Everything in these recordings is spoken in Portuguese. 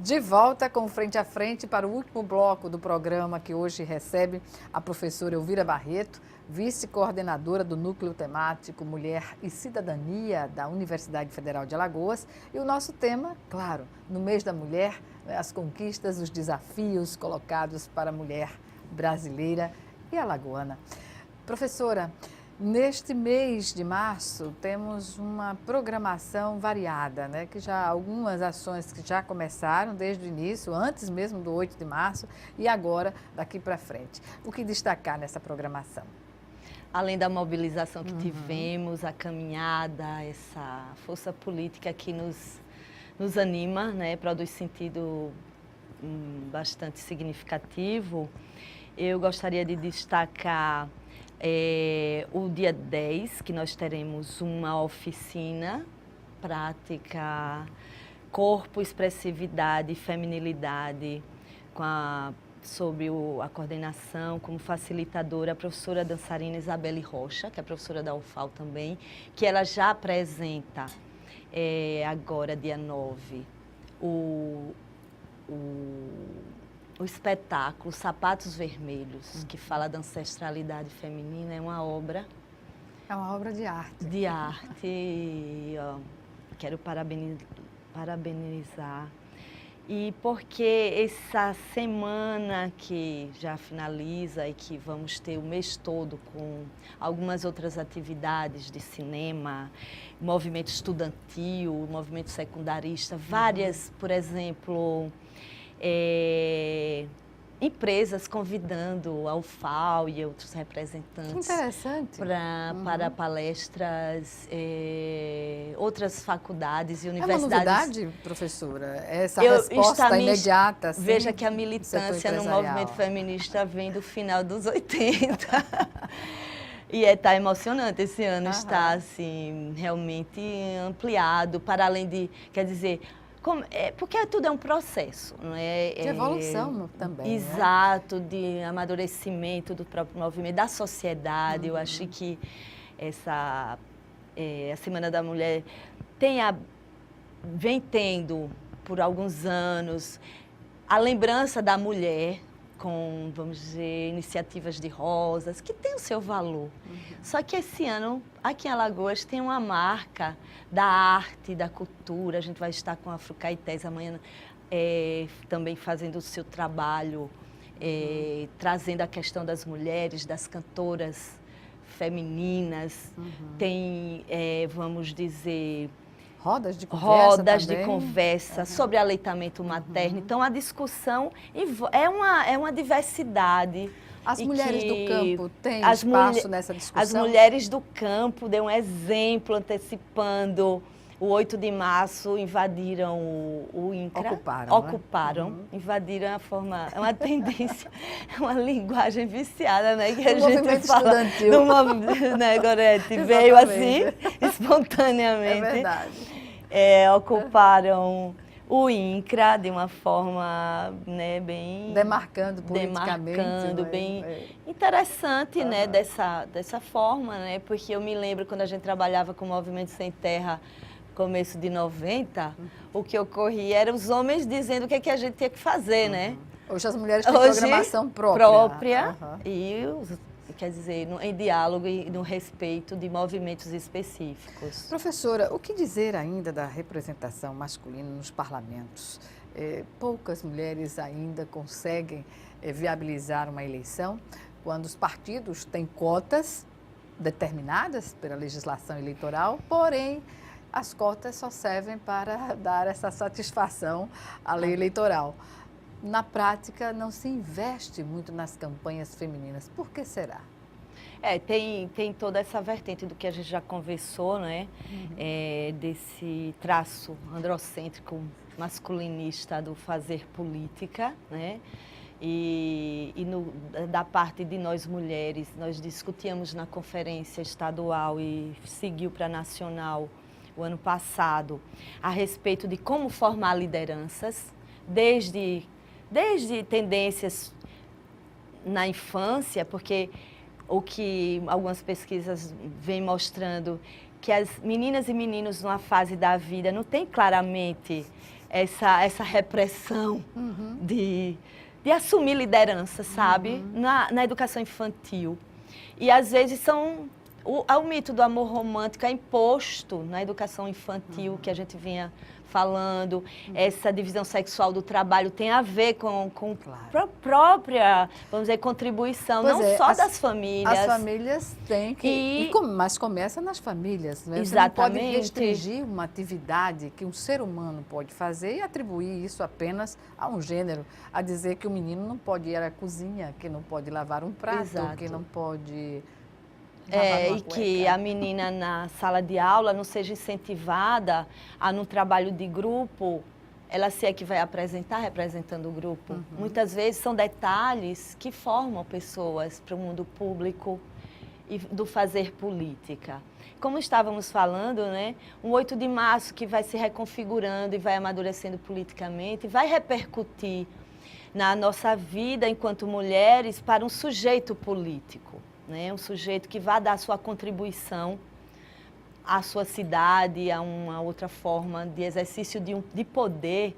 De volta com Frente a Frente para o último bloco do programa, que hoje recebe a professora Elvira Barreto, vice-coordenadora do Núcleo Temático Mulher e Cidadania da Universidade Federal de Alagoas. E o nosso tema, claro, no mês da mulher, as conquistas, os desafios colocados para a mulher brasileira e alagoana. Professora, neste mês de março temos uma programação variada, né? Que já algumas ações que já começaram desde o início, antes mesmo do 8 de março e agora daqui para frente. O que destacar nessa programação? Além da mobilização que tivemos, a caminhada, essa força política que nos anima, né? Produz sentido bastante significativo. Eu gostaria de destacar o dia 10, que nós teremos uma oficina prática, corpo, expressividade e feminilidade, sobre a coordenação como facilitadora, a professora dançarina Isabelle Rocha, que é professora da UFAL também, que ela já apresenta agora, dia 9, o espetáculo Sapatos Vermelhos, que fala da ancestralidade feminina. É uma obra... É uma obra de arte. De arte. E, quero parabenizar. E porque essa semana que já finaliza e que vamos ter o mês todo com algumas outras atividades de cinema, movimento estudantil, movimento secundarista, várias, por exemplo... empresas convidando a UFAL e outros representantes para palestras, outras faculdades e universidades. É uma novidade, professora? Essa resposta imediata? Assim, veja que a militância no movimento feminista vem do final dos 80. E está emocionante esse ano, está assim, realmente ampliado, para além de, quer dizer... porque tudo é um processo, não é? De evolução também. Exato, né? De amadurecimento do próprio movimento, da sociedade. Eu acho que a Semana da Mulher vem tendo, por alguns anos, a lembrança da mulher com, vamos dizer, iniciativas de rosas, que tem o seu valor. Só que esse ano, aqui em Alagoas, tem uma marca da arte, da cultura. A gente vai estar com a Afrocaetés amanhã também fazendo o seu trabalho, trazendo a questão das mulheres, das cantoras femininas. Tem, vamos dizer... Rodas de conversa Rodas de conversa sobre aleitamento materno. Então, a discussão é uma diversidade. As mulheres do campo têm espaço nessa discussão? As mulheres do campo deu um exemplo antecipando. O 8 de março invadiram o INCRA. Ocuparam, invadiram a forma... É uma tendência, é uma linguagem viciada, né? Que a gente fala estudantil. Né, Gorete? Veio assim, espontaneamente. É verdade. Ocuparam o INCRA de uma forma, né, bem... Demarcando politicamente. Demarcando, bem interessante, né, dessa forma, né? Porque eu me lembro quando a gente trabalhava com o Movimento Sem Terra, começo de 90, o que ocorria era os homens dizendo o que a gente tinha que fazer, né? Hoje as mulheres têm programação própria. E, quer dizer, em diálogo e no respeito de movimentos específicos. Professora, o que dizer ainda da representação masculina nos parlamentos? Poucas mulheres ainda conseguem viabilizar uma eleição quando os partidos têm cotas determinadas pela legislação eleitoral, porém as cotas só servem para dar essa satisfação à lei eleitoral. Na prática, não se investe muito nas campanhas femininas. Por que será? Tem toda essa vertente do que a gente já conversou, né? Desse traço androcêntrico masculinista do fazer política, né? Da parte de nós mulheres, nós discutíamos na conferência estadual e seguiu para a nacional o ano passado, a respeito de como formar lideranças, desde tendências na infância, porque o que algumas pesquisas vêm mostrando, que as meninas e meninos numa fase da vida não têm claramente essa repressão de assumir liderança, sabe? Na educação infantil. E às vezes o mito do amor romântico é imposto na educação infantil, que a gente vinha falando. Essa divisão sexual do trabalho tem a ver com a própria, vamos dizer, contribuição, Pois não é, só das famílias. As famílias têm que... Mas começa nas famílias, né? Exatamente. Você não pode restringir uma atividade que um ser humano pode fazer e atribuir isso apenas a um gênero. A dizer que o menino não pode ir à cozinha, que não pode lavar um prato, Exato. que não pode... E que a menina na sala de aula não seja incentivada a, no trabalho de grupo, ela ser a que vai apresentar, representando o grupo. Muitas vezes são detalhes que formam pessoas para o mundo público e do fazer política. Como estávamos falando, né, um 8 de março que vai se reconfigurando e vai amadurecendo politicamente, vai repercutir na nossa vida enquanto mulheres para um sujeito político. Né? Um sujeito que vai dar sua contribuição à sua cidade, a uma outra forma de exercício de poder,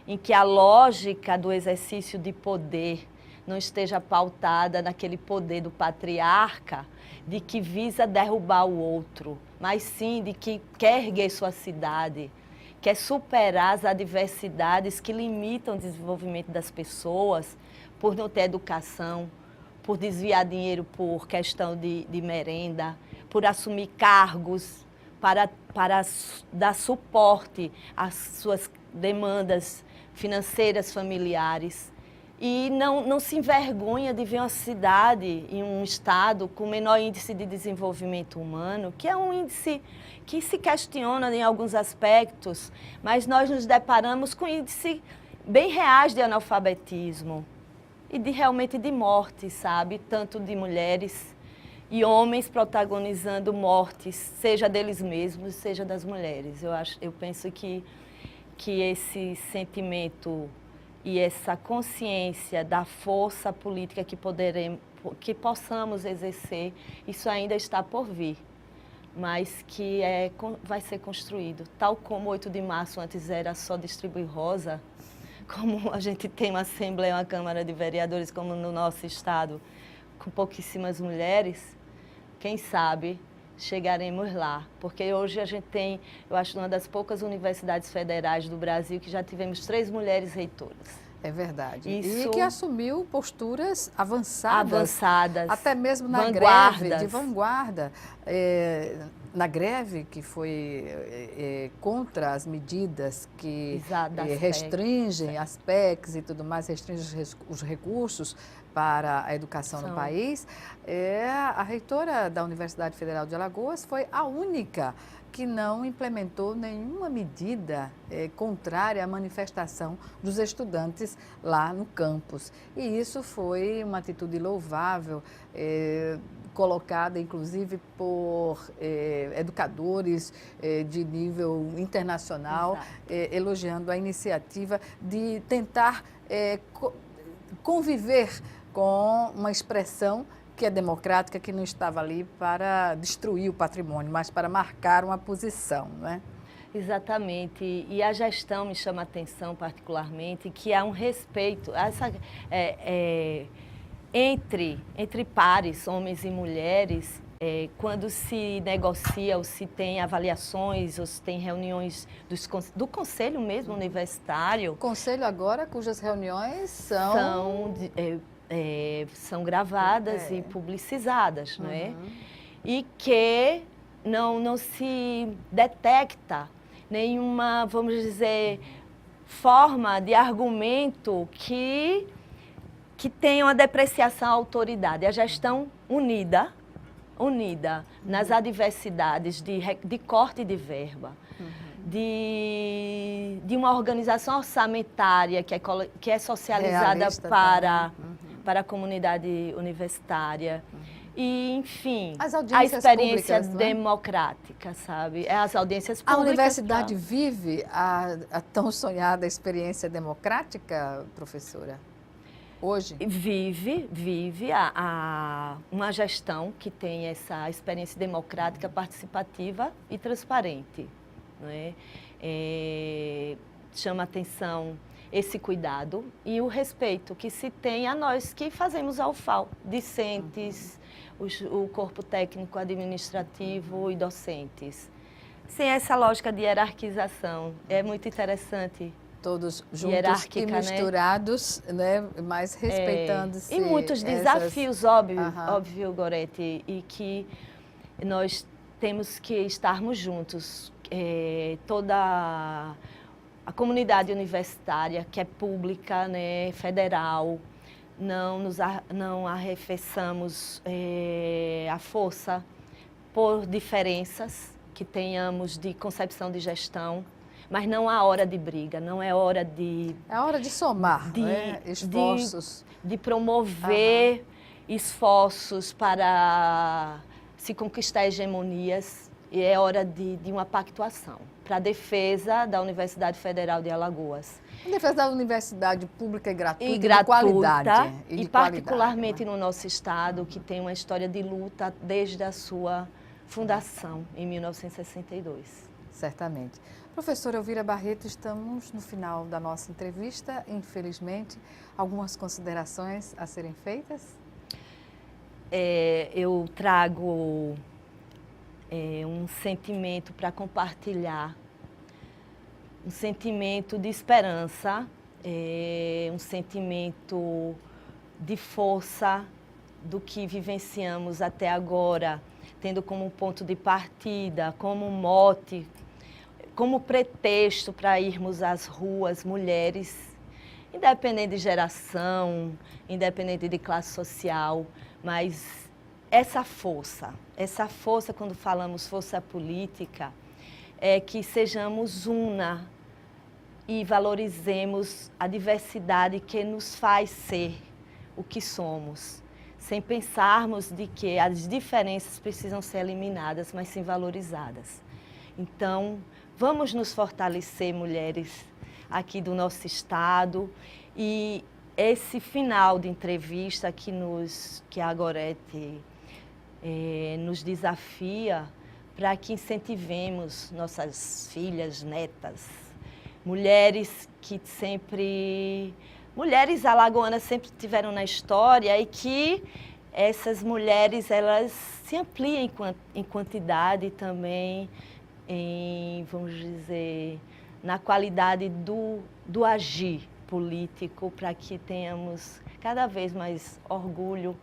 em que a lógica do exercício de poder não esteja pautada naquele poder do patriarca, de que visa derrubar o outro, mas sim de que quer erguer sua cidade, quer superar as adversidades que limitam o desenvolvimento das pessoas por não ter educação, por desviar dinheiro por questão de merenda, por assumir cargos para dar suporte às suas demandas financeiras familiares. E não se envergonha de ver uma cidade e um estado com menor índice de desenvolvimento humano, que é um índice que se questiona em alguns aspectos, mas nós nos deparamos com índices bem reais de analfabetismo. E realmente de morte, sabe? Tanto de mulheres e homens protagonizando mortes, seja deles mesmos, seja das mulheres. Eu penso que esse sentimento e essa consciência da força política que possamos exercer, isso ainda está por vir, mas que vai ser construído. Tal como o 8 de março antes era só distribuir rosa, como a gente tem uma Assembleia, uma Câmara de Vereadores, como no nosso estado, com pouquíssimas mulheres, quem sabe chegaremos lá. Porque hoje a gente tem, eu acho, uma das poucas universidades federais do Brasil que já tivemos 3 mulheres reitoras. É verdade. Isso, e que assumiu posturas avançadas. Até mesmo na greve, de vanguarda. Na greve que foi contra as medidas que restringem as PECs e tudo mais, restringem os recursos para a educação no país, a reitora da Universidade Federal de Alagoas foi a única que não implementou nenhuma medida contrária à manifestação dos estudantes lá no campus. E isso foi uma atitude louvável, colocada inclusive por educadores de nível internacional, elogiando a iniciativa de tentar conviver com uma expressão que é democrática, que não estava ali para destruir o patrimônio, mas para marcar uma posição, não é? Exatamente. E a gestão me chama a atenção particularmente, que há um respeito entre pares, homens e mulheres, quando se negocia ou se tem avaliações ou se tem reuniões do conselho mesmo universitário. Conselho agora cujas reuniões são gravadas e publicizadas, não é? E que não se detecta nenhuma, vamos dizer, forma de argumento que tenha uma depreciação à autoridade. A gestão unida nas adversidades de corte de verba, de uma organização orçamentária que é socializada para a comunidade universitária. E, enfim, a experiência públicas, democrática, sabe? As audiências públicas. A universidade vive a tão sonhada experiência democrática, professora? Hoje? Vive uma gestão que tem essa experiência democrática, participativa e transparente. Não é? chama atenção esse cuidado e o respeito que se tem a nós que fazemos a UFAL, discentes, o corpo técnico administrativo e docentes. Sem essa lógica de hierarquização, é muito interessante. Todos juntos e misturados, né? Mas respeitando-se. E muitos desafios, óbvio, Gorete, e que nós temos que estarmos juntos. Toda a comunidade universitária, que é pública, né, federal, não arrefeçamos a força por diferenças que tenhamos de concepção de gestão, mas não há hora de briga, não é hora de... É hora de somar, né? Esforços. De promover esforços para se conquistar hegemonias, e é hora de uma pactuação para a defesa da Universidade Federal de Alagoas. A defesa da universidade pública e gratuita, de qualidade. E particularmente no nosso estado, que tem uma história de luta desde a sua fundação, em 1962. Certamente. Professora Elvira Barreto, estamos no final da nossa entrevista. Infelizmente, algumas considerações a serem feitas? Eu trago um sentimento para compartilhar, um sentimento de esperança, um sentimento de força do que vivenciamos até agora, tendo como ponto de partida, como mote, como pretexto para irmos às ruas, mulheres, independente de geração, independente de classe social, mas essa força, quando falamos força política, é que sejamos una e valorizemos a diversidade que nos faz ser o que somos, sem pensarmos de que as diferenças precisam ser eliminadas, mas sim valorizadas. Então, vamos nos fortalecer, mulheres, aqui do nosso estado, e esse final de entrevista que a Gorete nos desafia para que incentivemos nossas filhas, netas, mulheres que mulheres alagoanas sempre tiveram na história, e que essas mulheres elas se ampliem em quantidade também, vamos dizer, na qualidade do agir político, para que tenhamos cada vez mais orgulho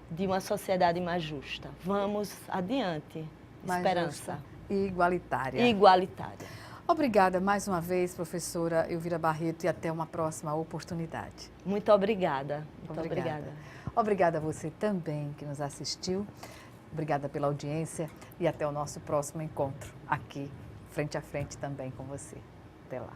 de uma sociedade mais justa. Vamos adiante. Mais esperança. Justa e igualitária. Igualitária. Obrigada mais uma vez, professora Elvira Barreto, e até uma próxima oportunidade. Muito obrigada. Muito obrigada. Obrigada a você também que nos assistiu. Obrigada pela audiência e até o nosso próximo encontro aqui, frente a frente também com você. Até lá.